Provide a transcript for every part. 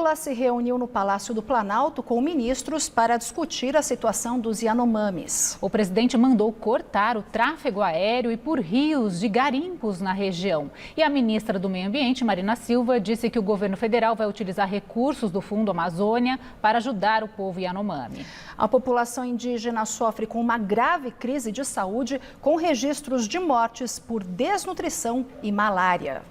Lula se reuniu no Palácio do Planalto com ministros para discutir a situação dos Yanomamis. O presidente mandou cortar o tráfego aéreo e por rios de garimpos na região. E a ministra do Meio Ambiente, Marina Silva, disse que o governo federal vai utilizar recursos do Fundo Amazônia para ajudar o povo Yanomami. A população indígena sofre com uma grave crise de saúde, com registros de mortes por desnutrição e malária.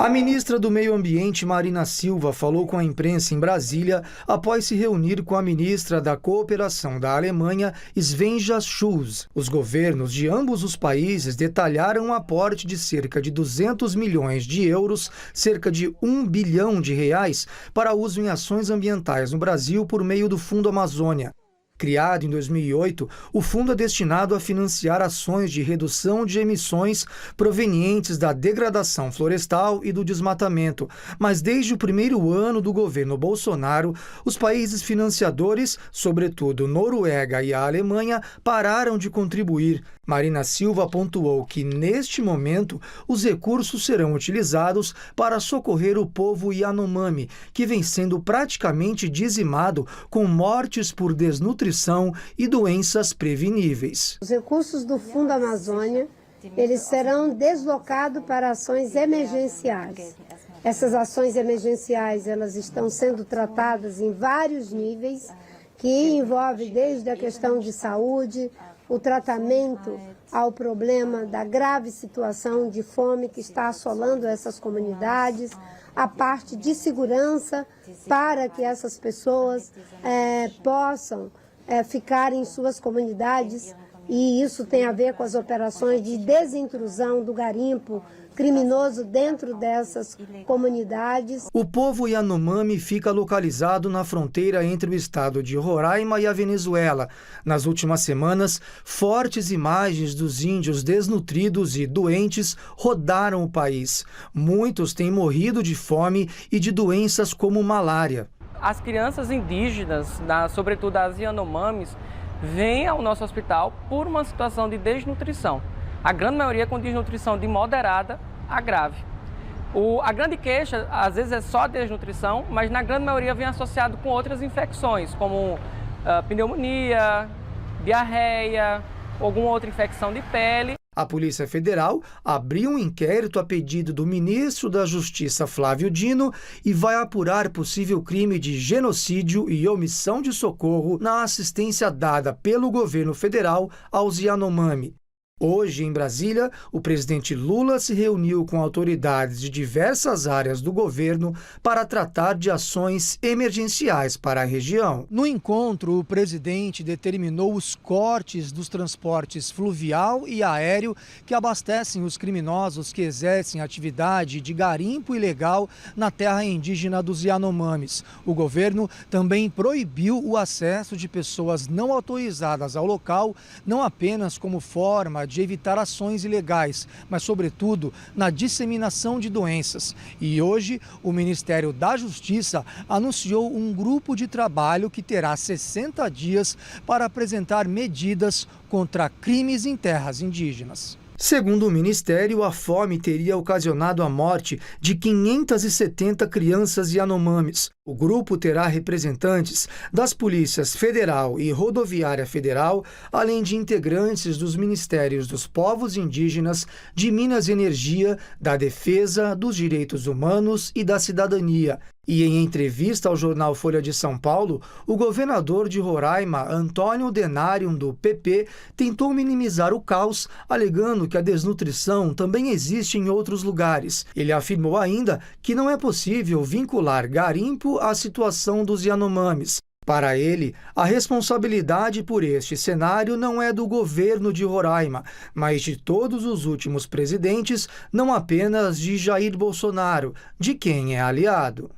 A ministra do Meio Ambiente, Marina Silva, falou com a imprensa em Brasília após se reunir com a ministra da Cooperação da Alemanha, Svenja Schulze. Os governos de ambos os países detalharam um aporte de cerca de 200 milhões de euros, cerca de 1 bilhão de reais, para uso em ações ambientais no Brasil por meio do Fundo Amazônia. Criado em 2008, o fundo é destinado a financiar ações de redução de emissões provenientes da degradação florestal e do desmatamento. Mas desde o primeiro ano do governo Bolsonaro, os países financiadores, sobretudo Noruega e a Alemanha, pararam de contribuir. Marina Silva pontuou que, neste momento, os recursos serão utilizados para socorrer o povo Yanomami, que vem sendo praticamente dizimado com mortes por desnutrição e doenças preveníveis. Os recursos do Fundo Amazônia, eles serão deslocados para ações emergenciais. Essas ações emergenciais, elas estão sendo tratadas em vários níveis, que envolve desde a questão de saúde, o tratamento ao problema da grave situação de fome que está assolando essas comunidades, a parte de segurança para que essas pessoas possam ficar em suas comunidades, e isso tem a ver com as operações de desintrusão do garimpo criminoso dentro dessas comunidades. O povo Yanomami fica localizado na fronteira entre o estado de Roraima e a Venezuela. Nas últimas semanas, fortes imagens dos índios desnutridos e doentes rodaram o país. Muitos têm morrido de fome e de doenças como malária. As crianças indígenas, sobretudo as Yanomamis, vêm ao nosso hospital por uma situação de desnutrição. A grande maioria com desnutrição de moderada a grave. A grande queixa, às vezes, é só desnutrição, mas na grande maioria vem associado com outras infecções, como pneumonia, diarreia, alguma outra infecção de pele. A Polícia Federal abriu um inquérito a pedido do ministro da Justiça, Flávio Dino, e vai apurar possível crime de genocídio e omissão de socorro na assistência dada pelo governo federal aos Yanomami. Hoje, em Brasília, o presidente Lula se reuniu com autoridades de diversas áreas do governo para tratar de ações emergenciais para a região. No encontro, o presidente determinou os cortes dos transportes fluvial e aéreo que abastecem os criminosos que exercem atividade de garimpo ilegal na terra indígena dos Yanomamis. O governo também proibiu o acesso de pessoas não autorizadas ao local, não apenas como forma de evitar ações ilegais, mas, sobretudo, na disseminação de doenças. E hoje, o Ministério da Justiça anunciou um grupo de trabalho que terá 60 dias para apresentar medidas contra crimes em terras indígenas. Segundo o Ministério, a fome teria ocasionado a morte de 570 crianças Yanomamis. O grupo terá representantes das polícias federal e rodoviária federal, além de integrantes dos ministérios dos povos indígenas, de Minas e Energia, da Defesa, dos Direitos Humanos e da Cidadania. E em entrevista ao jornal Folha de São Paulo, o governador de Roraima, Antônio Denário, do PP, tentou minimizar o caos, alegando que a desnutrição também existe em outros lugares. Ele afirmou ainda que não é possível vincular garimpo à situação dos Yanomamis. Para ele, a responsabilidade por este cenário não é do governo de Roraima, mas de todos os últimos presidentes, não apenas de Jair Bolsonaro, de quem é aliado.